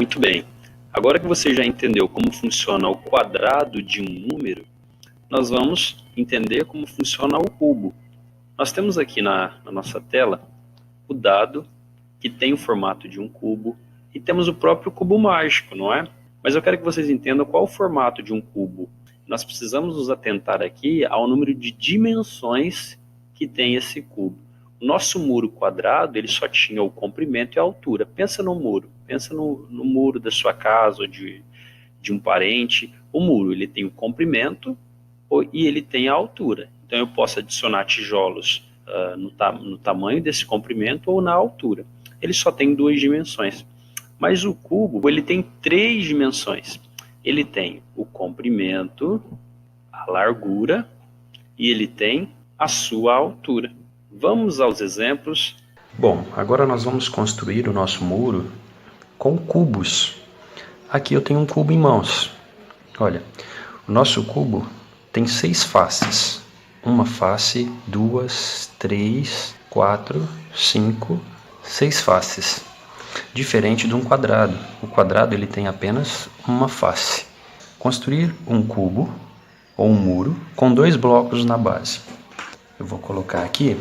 Muito bem. Agora que você já entendeu como funciona o quadrado de um número, nós vamos entender como funciona o cubo. Nós temos aqui na nossa tela o dado que tem o formato de um cubo e temos o próprio cubo mágico, não é? Mas eu quero que vocês entendam qual é o formato de um cubo. Nós precisamos nos atentar aqui ao número de dimensões que tem esse cubo. O nosso muro quadrado, ele só tinha o comprimento e a altura. Pensa no muro, pensa no muro da sua casa ou de um parente. O muro, ele tem o comprimento e ele tem a altura. Então eu posso adicionar tijolos no tamanho desse comprimento ou na altura. Ele só tem 2 dimensões. Mas o cubo, ele tem 3 dimensões. Ele tem o comprimento, a largura e ele tem a sua altura. Vamos aos exemplos. Bom, agora nós vamos construir o nosso muro com cubos. Aqui eu tenho um cubo em mãos. Olha, o nosso cubo tem 6 faces. Uma face, 2, 3, 4, 5, 6 faces. Diferente de um quadrado. O quadrado ele tem apenas uma face. Construir um cubo ou um muro com 2 blocos na base. Eu vou colocar aqui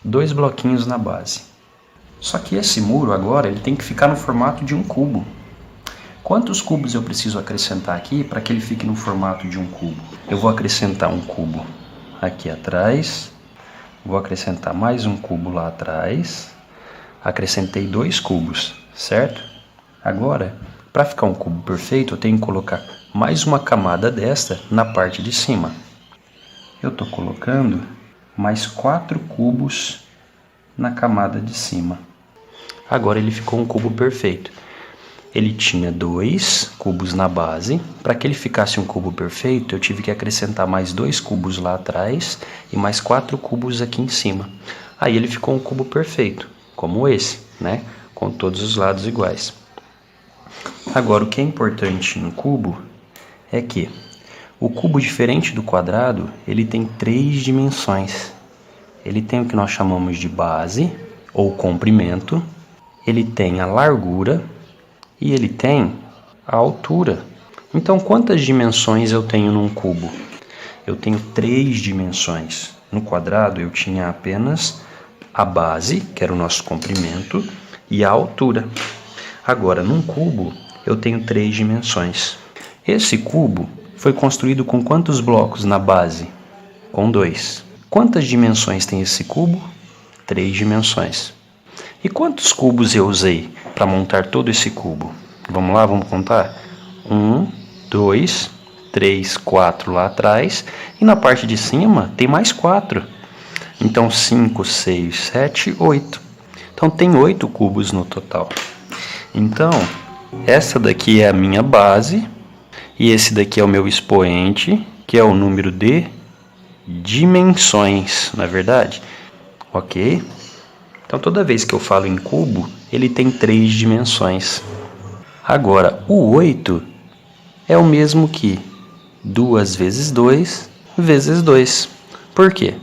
2 bloquinhos na base. Só que esse muro agora ele tem que ficar no formato de um cubo. Quantos cubos eu preciso acrescentar aqui para que ele fique no formato de um cubo? Eu vou acrescentar um cubo aqui atrás. Vou acrescentar mais um cubo lá atrás. Acrescentei 2 cubos, certo? Agora, para ficar um cubo perfeito, eu tenho que colocar mais uma camada desta na parte de cima. Eu estou colocando mais 4 cubos na camada de cima. Agora ele ficou um cubo perfeito. Ele tinha 2 cubos na base. Para que ele ficasse um cubo perfeito, eu tive que acrescentar mais 2 cubos lá atrás e mais 4 cubos aqui em cima. Aí ele ficou um cubo perfeito, como esse, né? Com todos os lados iguais. Agora, o que é importante no cubo é que o cubo, diferente do quadrado, ele tem 3 dimensões. Ele tem o que nós chamamos de base, ou comprimento, ele tem a largura e ele tem a altura. Então, quantas dimensões eu tenho num cubo? Eu tenho 3 dimensões. No quadrado, eu tinha apenas a base, que era o nosso comprimento, e a altura. Agora, num cubo, eu tenho 3 dimensões. Esse cubo foi construído com quantos blocos na base? Com 2. Quantas dimensões tem esse cubo? 3 dimensões. E quantos cubos eu usei para montar todo esse cubo? Vamos lá, vamos contar? 1, 2, 3, 4 lá atrás. E na parte de cima tem mais 4. Então 5, 6, 7, 8. Então tem 8 cubos no total. Então, essa daqui é a minha base. E esse daqui é o meu expoente, que é o número de dimensões, não é verdade? Ok? Então, toda vez que eu falo em cubo, ele tem 3 dimensões. Agora, o 8 é o mesmo que 2 vezes 2 vezes 2. Por quê?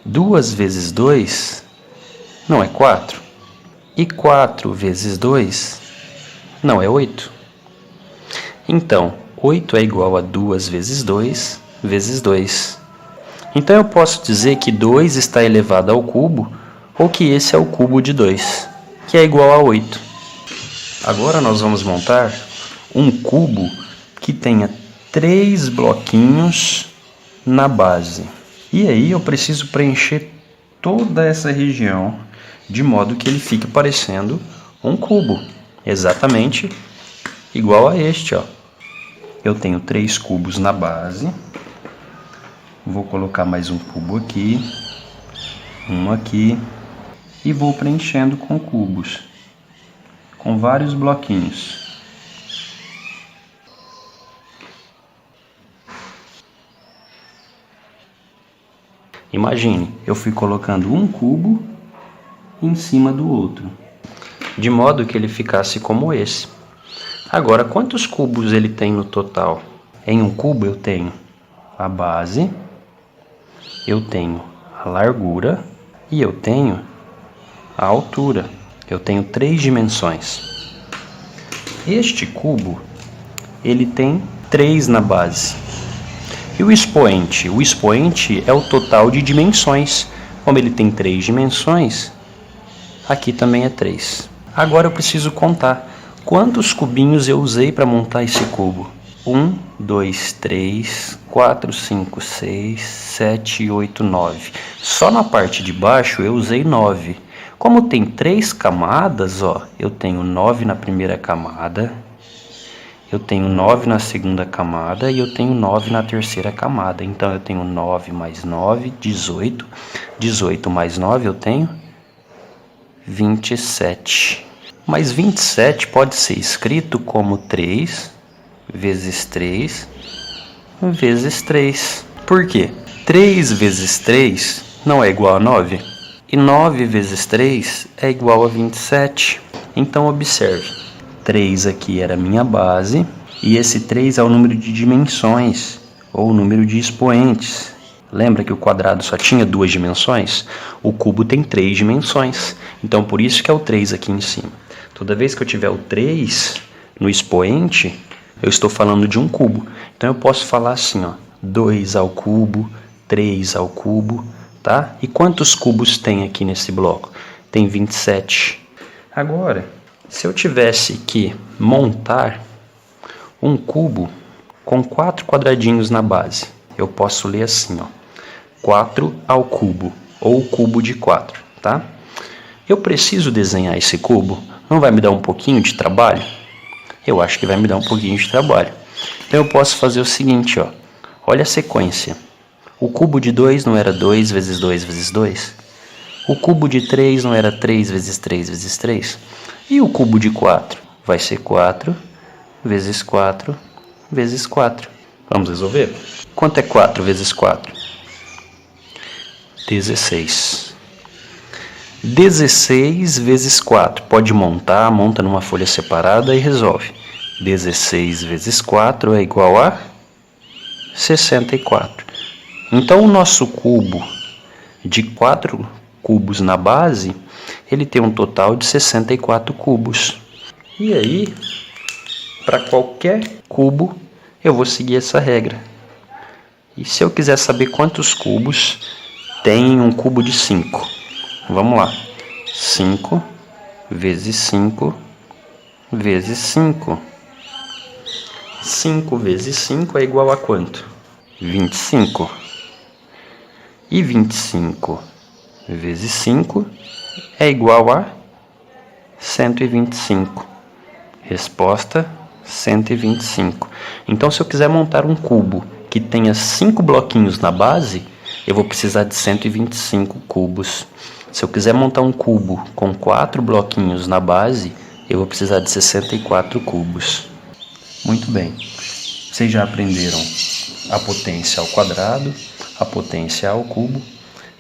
2 vezes 2 não é 4. E 4 vezes 2 não é 8. Então, 8 é igual a 2 vezes 2 vezes 2. Então eu posso dizer que 2 está elevado ao cubo, ou que esse é o cubo de 2, que é igual a 8. Agora nós vamos montar um cubo que tenha 3 bloquinhos na base. E aí eu preciso preencher toda essa região, de modo que ele fique parecendo um cubo, exatamente igual a este, ó. Eu tenho 3 cubos na base. Vou colocar mais um cubo aqui, um aqui, e vou preenchendo com cubos, com vários bloquinhos. Imagine, eu fui colocando um cubo em cima do outro, de modo que ele ficasse como esse. Agora, quantos cubos ele tem no total? Em um cubo eu tenho a base, eu tenho a largura e eu tenho a altura. Eu tenho 3 dimensões. Este cubo, ele tem 3 na base. E o expoente? O expoente é o total de dimensões. Como ele tem 3 dimensões, aqui também é 3. Agora eu preciso contar quantos cubinhos eu usei para montar esse cubo. 1, 2, 3, 4, 5, 6, 7, 8, 9. Só na parte de baixo eu usei 9. Como tem 3 camadas, ó, eu tenho 9 na primeira camada, eu tenho 9 na segunda camada e eu tenho 9 na terceira camada. Então eu tenho 9 mais 9, 18. 18 mais 9 eu tenho 27. Mas 27 pode ser escrito como 3 vezes 3 vezes 3. Por quê? 3 vezes 3 não é igual a 9. E 9 vezes 3 é igual a 27. Então observe, 3 aqui era a minha base, e esse 3 é o número de dimensões, ou o número de expoentes. Lembra que o quadrado só tinha 2 dimensões? O cubo tem 3 dimensões, então por isso que é o 3 aqui em cima. Toda vez que eu tiver o 3 no expoente, eu estou falando de um cubo. Então eu posso falar assim, ó, 2 ao cubo, 3 ao cubo, tá? E quantos cubos tem aqui nesse bloco? Tem 27. Agora, se eu tivesse que montar um cubo com 4 quadradinhos na base, eu posso ler assim, ó, 4 ao cubo, ou cubo de 4, tá? Eu preciso desenhar esse cubo? Não vai me dar um pouquinho de trabalho? Eu acho que vai me dar um pouquinho de trabalho. Então eu posso fazer o seguinte, ó, olha a sequência. O cubo de 2 não era 2 vezes 2 vezes 2? O cubo de 3 não era 3 vezes 3 vezes 3? E o cubo de 4? Vai ser 4 vezes 4 vezes 4. Vamos resolver? Quanto é 4 vezes 4? 16. 16 vezes 4. Pode montar, monta numa folha separada e resolve. 16 vezes 4 é igual a 64. Então o nosso cubo de 4 cubos na base, ele tem um total de 64 cubos. E aí, para qualquer cubo, eu vou seguir essa regra. E se eu quiser saber quantos cubos tem um cubo de 5? Vamos lá. 5 vezes 5 vezes 5. 5 vezes 5 é igual a quanto? 25. E 25 vezes 5 é igual a 125. Resposta: 125. Então, se eu quiser montar um cubo que tenha 5 bloquinhos na base, eu vou precisar de 125 cubos. Se eu quiser montar um cubo com 4 bloquinhos na base, eu vou precisar de 64 cubos. Muito bem. Vocês já aprenderam a potência ao quadrado, a potência ao cubo,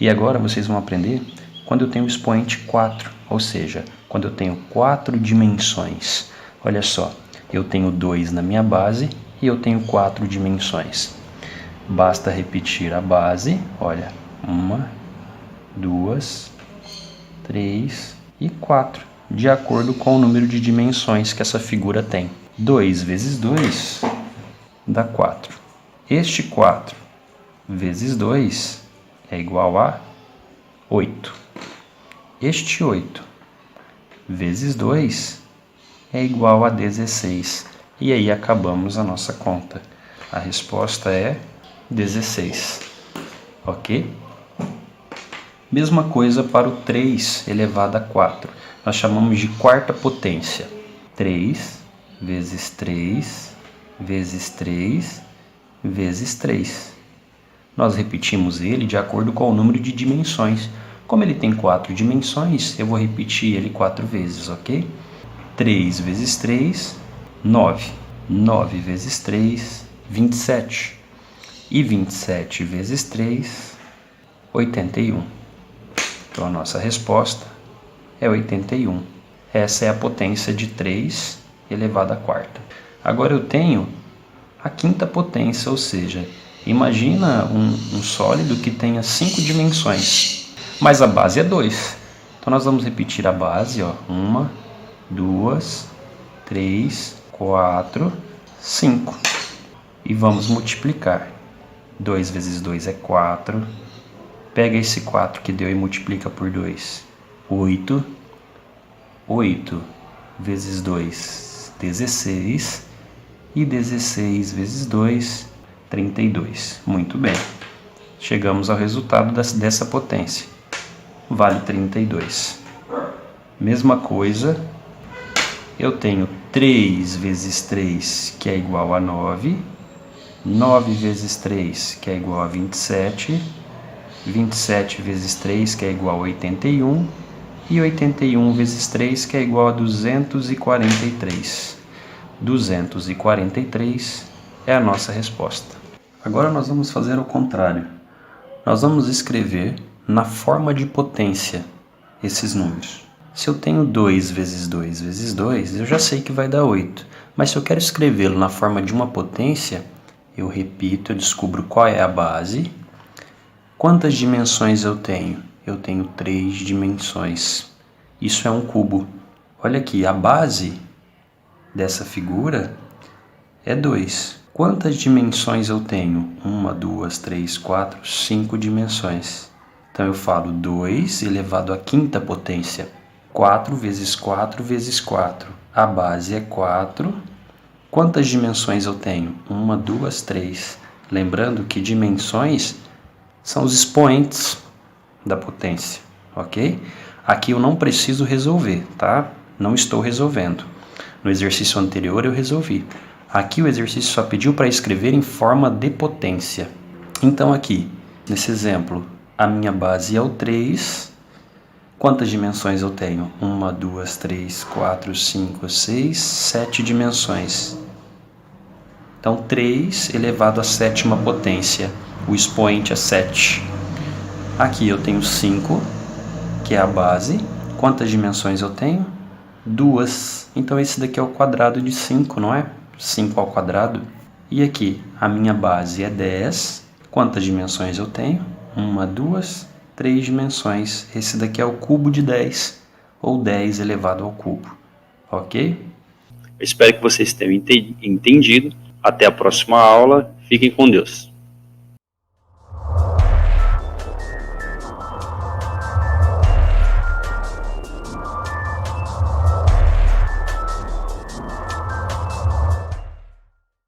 e agora vocês vão aprender quando eu tenho o expoente 4, ou seja, quando eu tenho 4 dimensões. Olha só, eu tenho 2 na minha base e eu tenho 4 dimensões. Basta repetir a base, olha, 1, 2, 3 e 4, de acordo com o número de dimensões que essa figura tem. 2 vezes 2 dá 4. Este 4 vezes 2 é igual a 8. Este 8 vezes 2 é igual a 16. E aí acabamos a nossa conta. A resposta é 16. Ok? Mesma coisa para o 3 elevado a 4. Nós chamamos de quarta potência. 3 vezes 3 vezes 3 vezes 3. Nós repetimos ele de acordo com o número de dimensões. Como ele tem 4 dimensões, eu vou repetir ele 4 vezes, ok? 3 vezes 3, 9. 9 vezes 3, 27. E 27 vezes 3, 81. Então a nossa resposta é 81. Essa é a potência de 3 elevado à quarta. Agora eu tenho a quinta potência, ou seja, imagina um sólido que tenha 5 dimensões, mas a base é 2. Então nós vamos repetir a base, ó, 1, 2, 3, 4, 5. E vamos multiplicar. 2 vezes 2 é 4. Pega esse 4 que deu e multiplica por 2. 8. 8 vezes 2, 16. E 16 vezes 2, 32. Muito bem. Chegamos ao resultado dessa potência. Vale 32. Mesma coisa, eu tenho 3 vezes 3, que é igual a 9. 9 vezes 3, que é igual a 27. 27 vezes 3, que é igual a 81. E 81 vezes 3, que é igual a 243. 243 é a nossa resposta. Agora nós vamos fazer o contrário. Nós vamos escrever na forma de potência esses números. Se eu tenho 2 vezes 2 vezes 2, eu já sei que vai dar 8. Mas se eu quero escrevê-lo na forma de uma potência, eu repito, eu descubro qual é a base. Quantas dimensões eu tenho? Eu tenho 3 dimensões. Isso é um cubo. Olha aqui, a base dessa figura é 2. Quantas dimensões eu tenho? 1, 2, 3, 4, 5 dimensões. Então eu falo 2 elevado à quinta potência. 4 vezes 4 vezes 4. A base é 4. Quantas dimensões eu tenho? 1, 2, 3. Lembrando que dimensões são os expoentes da potência, ok? Aqui eu não preciso resolver, tá? Não estou resolvendo. No exercício anterior eu resolvi. Aqui o exercício só pediu para escrever em forma de potência. Então aqui, nesse exemplo, a minha base é o 3. Quantas dimensões eu tenho? 1, 2, 3, 4, 5, 6, 7 dimensões. Então 3 elevado à sétima potência. O expoente é 7. Aqui eu tenho 5, que é a base. Quantas dimensões eu tenho? 2. Então esse daqui é o quadrado de 5, não é? 5 ao quadrado. E aqui, a minha base é 10. Quantas dimensões eu tenho? 1, 2, 3 dimensões. Esse daqui é o cubo de 10, ou 10 elevado ao cubo. Ok? Eu espero que vocês tenham entendido. Até a próxima aula. Fiquem com Deus.